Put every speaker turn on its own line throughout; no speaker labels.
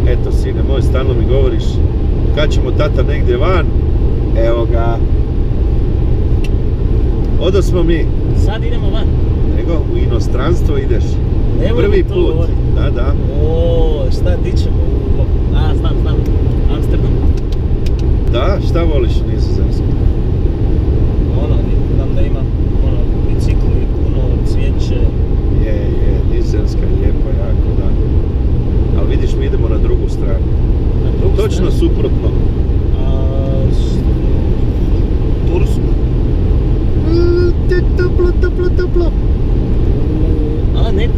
Eto, sine moj, stalno mi govoriš kad ćemo tata negdje van. Evo ga. Odo smo mi.
Sad idemo van.
Nego u inostranstvo ideš. Prvi put.
Govori.
Da.
O, šta di ćemo? Znam. Amsterdam?
Da, šta voliš u Nizozemsku?
Znam da ima bicikli, puno cvijeće.
Je, Nizozemska je lijepa, jako, da. Ali vidiš, mi idemo na drugu stranu.
Na drugu
Točno
stranu?
suprotno.
Tursku.
Toplo.
Ne,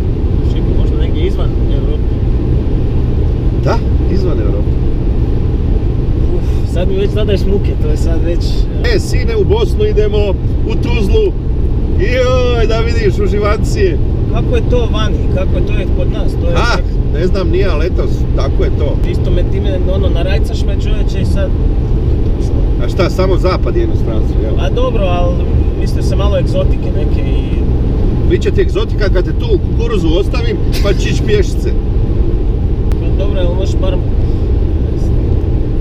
čekaj, možda negdje izvan Europe.
Da, izvan Europe.
Sad mi već zadaješ muke, to je sad već...
Sine, u Bosnu idemo, u Tuzlu. Joj, da vidiš uživancije.
Kako je to vani, kako je to kod nas? To je
Ne znam, nije, ali eto, tako je to.
Isto me time, narajcaš me čovječe i sad...
A šta, samo zapad je inostranstvo, jel?
A dobro, ali mislio se malo egzotike neke i...
Biće ti egzotika kad te tu u kukuruzu ostavim, pa ćeš ići pješice.
Pa dobro, ali možeš barem...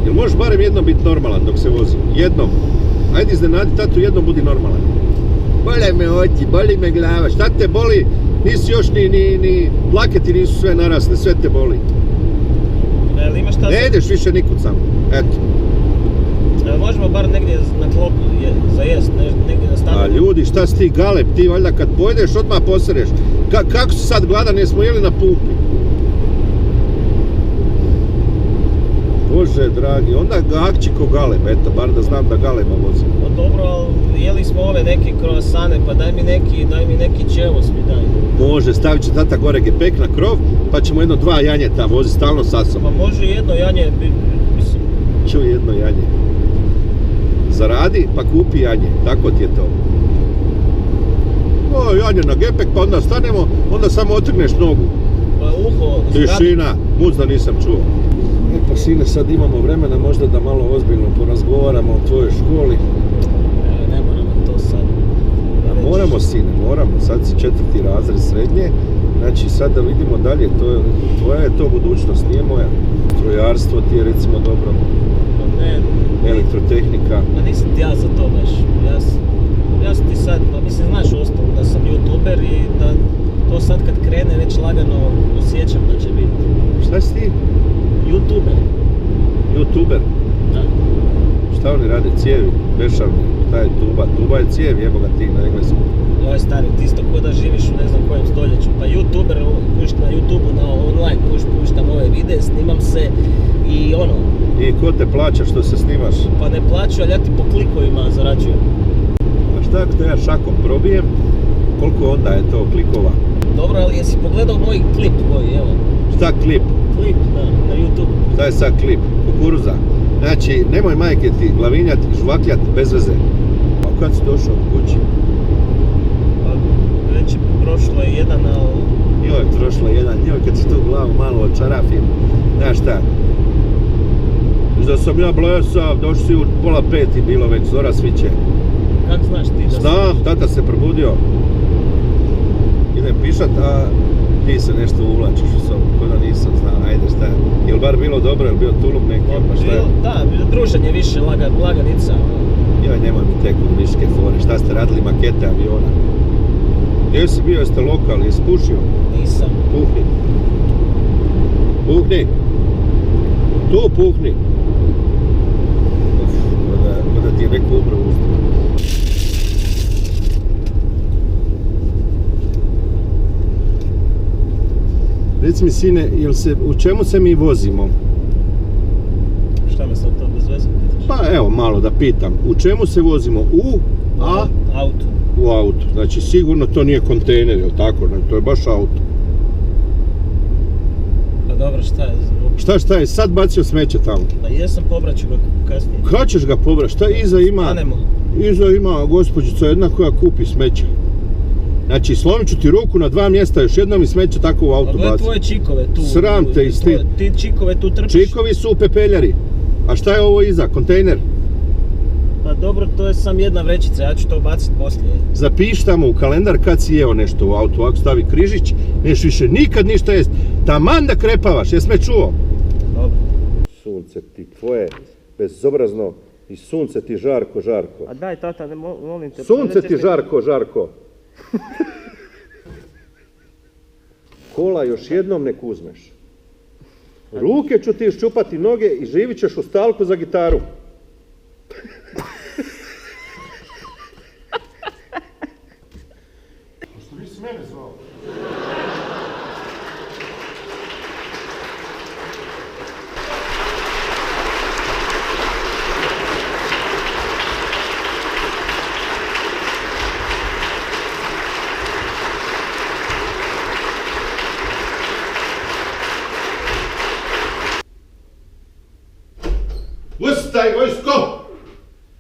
Jel možeš barem jednom biti normalan dok se vozi? Jednom. Ajde iznenadi tatu, jednom budi normalan. Bole me oči, boli me glava. Šta te boli? Nisi još ni dlake nisu sve narasle, sve te boli.
Ne, imaš šta...
Ne ideš više nikud sam. Eto.
Možemo bar negdje na klopu za jest, negdje na stanu.
A ljudi, šta si ti galeb? Ti valjda kad pojedeš odmah posereš. Kako si sad gladan, jesmo jeli na pumpi? Bože dragi, onda gakći ko galeb, eto, bar da znam da galeba vozim.
No dobro, ali jeli smo ove neke kroasane, pa daj mi neki čevos mi daj.
Može, stavit će tata gore gepek na krov, pa ćemo 1-2 janjeta vozi stalno sa sobom.
Pa može jedno janje, mislim...
Čuj, jedno janje. Zaradi, pa kupi janje, tako ti je to. O, janje na gepek, pa onda stanemo, onda samo otrgneš nogu.
Pa uho...
Tišina, muzda nisam čuo. Pa sine, sad imamo vremena možda da malo ozbiljno porazgovaramo o tvojoj školi.
Ne moramo to sad.
Moramo sine, moramo. Sad si 4. razred srednje. Znači sad da vidimo dalje, tvoja je to budućnost, nije moja. Strojarstvo ti je recimo dobro.
Ne.
Elektrotehnika.
Pa nisam ti ja za to baš. Ja sam ti sad, pa mislim znaš osnovu da sam youtuber i da to sad kad krene već lagano osjećam da će biti.
Šta si ti? YouTuber?
Da.
Šta oni rade? Cijevi? Bešavni? Šta je tuba? Tuba je cijev, jebo ga ti na engleskom.
Joj stari, ti isto ko da živiš u ne znam kojem stoljeću. Pa YouTuber, puštam na YouTubeu, na online, puštam ove videe, snimam se i ono.
I ko te plaća što se snimaš?
Pa ne plaću, ali ja ti po klikovima zarađujem.
A šta ako te ja šakom probijem? Koliko onda je to klikova?
Dobro, ali jesi pogledao moj klip evo?
Šta klip?
Klip, da, na YouTube.
Šta je sad klip? Kukuruza. Znači, nemoj majke ti glavinjat i žvakljat bez veze. A kad si došao kući?
Pa već je prošlo jedan, ali...
Njoj kad si tu glavu malo očarafim. Znaš šta? Da sam ja blesav, došli si u 4:30 bilo već, zora sviće.
Kako znaš ti da...
Znam, tata se probudio. Idem pišat, a ti se nešto uvlačiš u sobu, ko da nisam znao, ajde šta je. Jel bar bilo dobro, jel bio tulum neki, pa šta je?
Da, druženje više, laganica.
Joj, nemoj mi te komunističke fore, šta ste radili, makete aviona? Gdje si bio, jeste lokal, jesi pušio?
Nisam.
Puhni. Puhni. Tu puhni. Ko da ti je neko ubro u ustima. Reci mi sine, u čemu se mi vozimo?
Šta me sad to bez veze pitaš?
Pa evo malo da pitam, u čemu se vozimo?
Auto.
U auto, znači sigurno to nije kontejner, jel tako? To je baš auto.
Pa dobro, šta je?
Šta je, sad bacio smeće tamo?
Pa jesam, pobraću ga kasnije.
Kad ćeš ga pobrati? Šta iza ima?
Stanemo.
Iza ima gospođica jedna koja kupi smeće. Znači, slomit ću ti ruku na 2 mjesta, još jednom mi smeće tako u auto baci.
Pa gledaj tvoje čikove tu.
Sram te i sti.
Ti čikove tu trpiš.
Čikovi su u pepeljari. A šta je ovo iza? Kontejner?
Pa dobro, to je sam jedna vrećica, ja ću to baciti poslije.
Zapiši tamo u kalendar kad si jeo nešto u autu, ako stavi križić, neš više nikad ništa jest. Taman da krepavaš, jes me čuo? sunce ti tvoje bezobrazno i sunce ti žarko, žarko.
A daj tata, ne molim te.
Sunce ti žarko, žarko. Kola još jednom nek uzmeš. Ruke ću ti iščupati noge i živit ćeš u stalku za gitaru. Što vi si mene zvao? Ustaj, vojsko!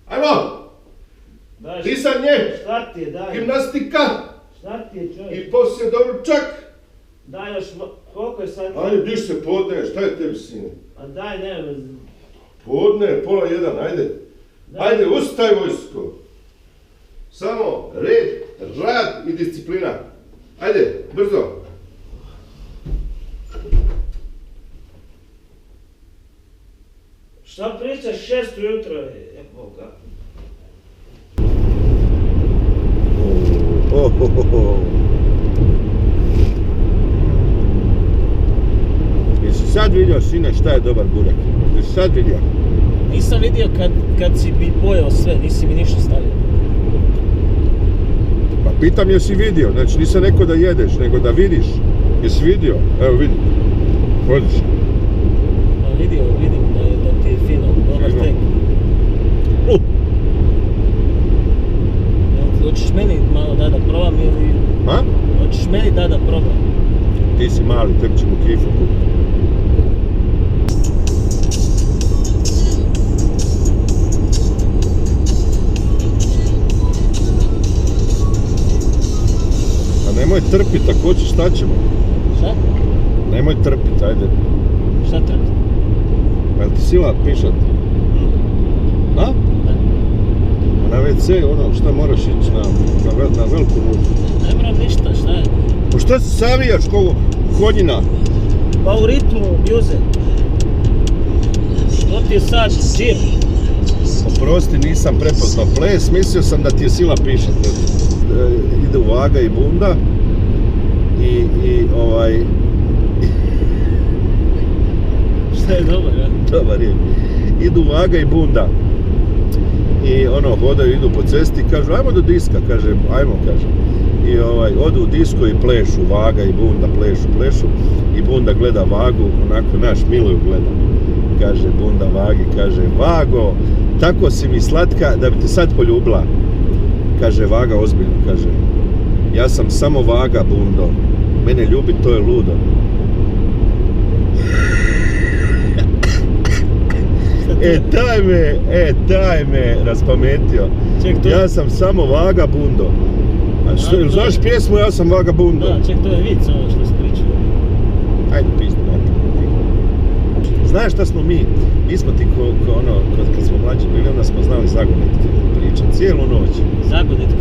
Ajmo! Disanje!
Šta ti je, daj?
Gimnastika!
Šta ti je, čovjek?
I poslije doručak!
Daj još, koliko je sad?
Ajde, diš se podne, šta je tebi, sine?
A daj, ne,
Podne, 12:30, ajde. Ajde, ustaj, vojsko! Samo red, rad i disciplina. Ajde, brzo!
Šta pričaš 6 ujutro, evo ga.
Jesi sad vidio, sine, šta je dobar burak? Jesi sad vidio?
Nisam vidio kad si mi pojeo sve, nisi mi ništa stavio.
Pa pitam jesi vidio, znači nisam rekao da jedeš, nego da vidiš. Jesi vidio? Evo vidi. Odlično.
Pa vidim da ti je fino, dobar
Fino.
tek. Hoćeš meni malo da probam ili...
Ha?
Hoćeš meni da probam?
Ti si mali, tebi ćemo kifu kupiti. A nemoj trpit, ako hoćeš šta ćemo?
Šta?
Nemoj trpit, ajde.
Šta trpiti?
Jel ti sila pišat? A?
Da.
Na WC, ono, šta moraš ići na veliku nuždu?
Ne moram ništa, šta je?
Pa šta se savijaš ko konjina?
Pa u ritmu bjuze. Što ti je sad džir?
Oprosti, nisam prepoznao ples, mislio sam da ti je sila pišat. Ide u vaga i bunda i
Šta je dobar, ja?
dobar je. Idu vaga i bunda i ono, hodaju, idu po cesti, kažu ajmo do diska, kaže, ajmo, kaže. I odu u disko i plešu, vaga i bunda plešu i bunda gleda vagu, onako naš Miluju gleda. Kaže bunda vagi, kaže, Vago, tako si mi slatka da bi te sad poljubila. Kaže vaga ozbiljno, kaže, ja sam samo vaga, bundo, mene ljubi, to je ludo. Taj me raspametio. Ja sam samo vaga, bundo. A što, znaš pjesmu Ja sam vaga, bundo?
Da, ček, to je vic ovo što si pričao.
Ajde, pismo, znaš šta smo mi? Mi smo ti kad smo mlađi bili, onda smo znali zagonetke pričati, cijelu noć.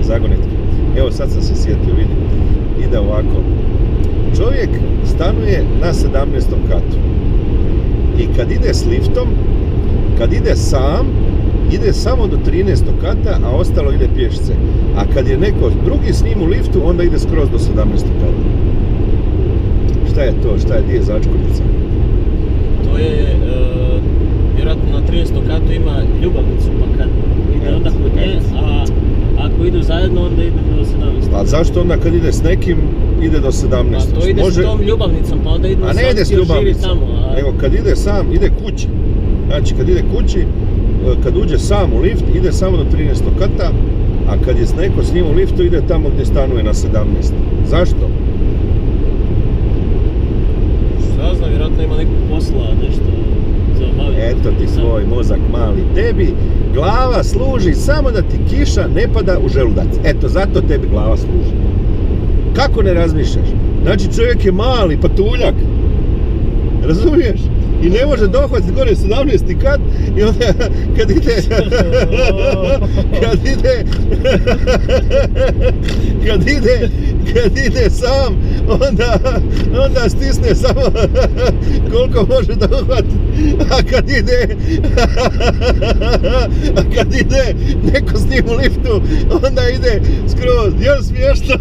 Zagonetke. Evo sad sam se sjetio, vidim. Ide ovako. Čovjek stanuje na 17. katu. I kad ide s liftom, kad ide sam, ide samo do 13. kata, a ostalo ide pješce. A kad je neko drugi s njim u liftu, onda ide skroz do 17. kata. Šta je to? Gdje je začkoljica?
To je, vjerojatno na 13. katu ima ljubavnicu, pa kad ide onda kod nje, a ako idu zajedno, onda ide do 17.
A zašto onda kad ide s nekim, ide do 17?
Pa to ide s tom ljubavnicom, pa onda idu
a ne ide s ljubavnicom,
tamo.
nego kad ide sam, ide kući. Znači kad ide kući, kad uđe sam u lift, ide samo do 13. kata, a kad je neko s njim u liftu, ide tamo gdje stanuje na 17. Zašto?
Šta znam, vjerojatno ima nekog posla, nešto za obaviti.
Eto ti svoj mozak mali. Tebi glava služi samo da ti kiša ne pada u želudac. Eto, zato tebi glava služi. Kako ne razmišljaš? Znači čovjek je mali, patuljak. Razumiješ? I ne može dohvatiti gore 17. kat i onda kad kad ide sam, onda stisne samo koliko može da uhvati. A kad ide neko s njim u liftu, onda ide skroz. Jel smiješno?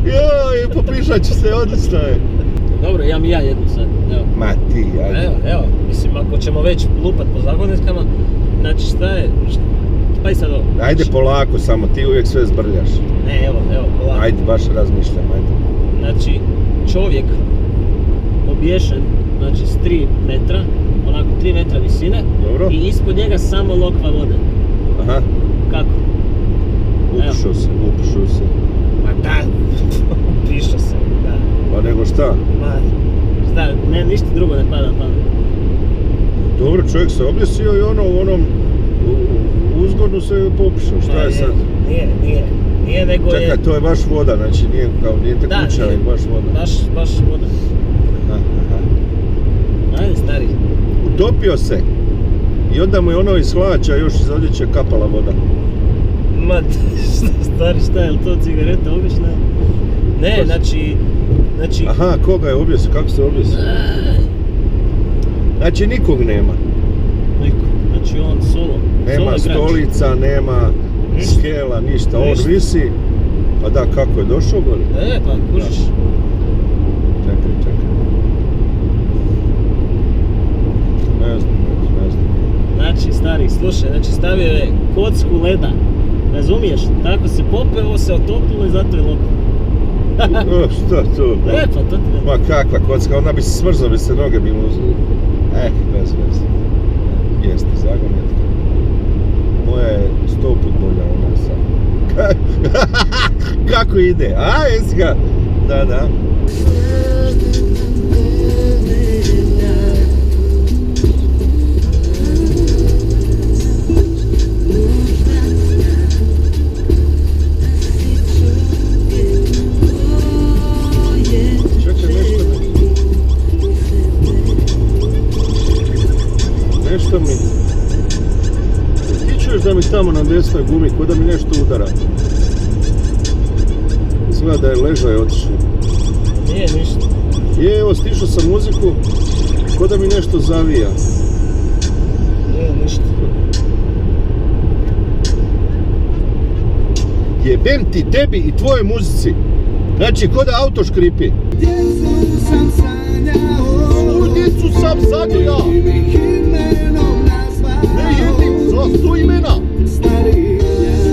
Joj, popišat ću se, odlično je.
Dobro, imam i ja jednu sad, evo.
Ma ti, ajde.
Evo, mislim, ako ćemo već lupat po zagoneskama, znači šta je, pa i sad ovo.
Ajde polako samo, ti uvijek sve zbrljaš.
Ne, evo, polako.
Ajde, baš razmišljam, ajde.
Znači, čovjek obješen, znači s 3 metra, onako 3 metra visine.
Dobro.
I ispod njega samo lokva vode.
Aha.
Kako?
Upušao se.
Ma da, upišao se, da.
Pa nego šta?
Ma, šta, ne, ništa drugo ne pada na pamet.
Dobro, čovjek se objesio i u onom uzgornu se popišao, šta je sad?
Nije, nego je...
Čekaj, to je baš voda, znači nije tekuća, nego baš voda.
Baš voda.
Aha.
Ajde, stari.
Utopio se. I onda mu je ono iz hlača još iz odjeće kapala voda.
Ma, stari, šta je li to cigareta obična? Ne, znači...
Aha, koga je objesio, kako se objesio? Znači nikog nema.
Znači on solo.
Nema stolica, nema skela, ništa. On visi. Pa da, kako je došao gore?
Pa kužiš.
Čekaj. Ne znam.
Znači, stari, slušaj, stavio je kocku leda. Razumiješ? Tako se popeo, se otopilo i zato je lokva.
Šta to?
Pa to ti ne...
Ma kakva kocka, onda bi se smrzao, bi se noge bi mu... bez veze. Jeste, zagonetka. Moja je 100 put bolja ona sad. Kako ide? A, jesi ga? Da. Nešto mi... Ti čuješ da mi tamo na desnoj gumi, ko da mi nešto udara? Izgleda da je ležaj otišao.
Nije ništa.
Je, evo, stišao sam muziku, ko da mi nešto zavija.
Nije ništa.
Jebem ti tebi i tvojoj muzici. Znači, ko da auto škripi.
Djecu sam sanjao,
Djecu sam sanjao. Ne jednim za 100 imena.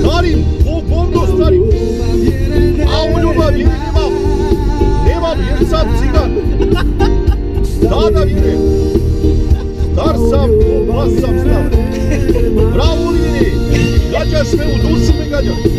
Starim, govno starim. A u ljubav vjeri nemam jer sam cigan. Da vjerujem. Star sam, pa sam star. Bravo li, gađaš me u dušu me gađaš.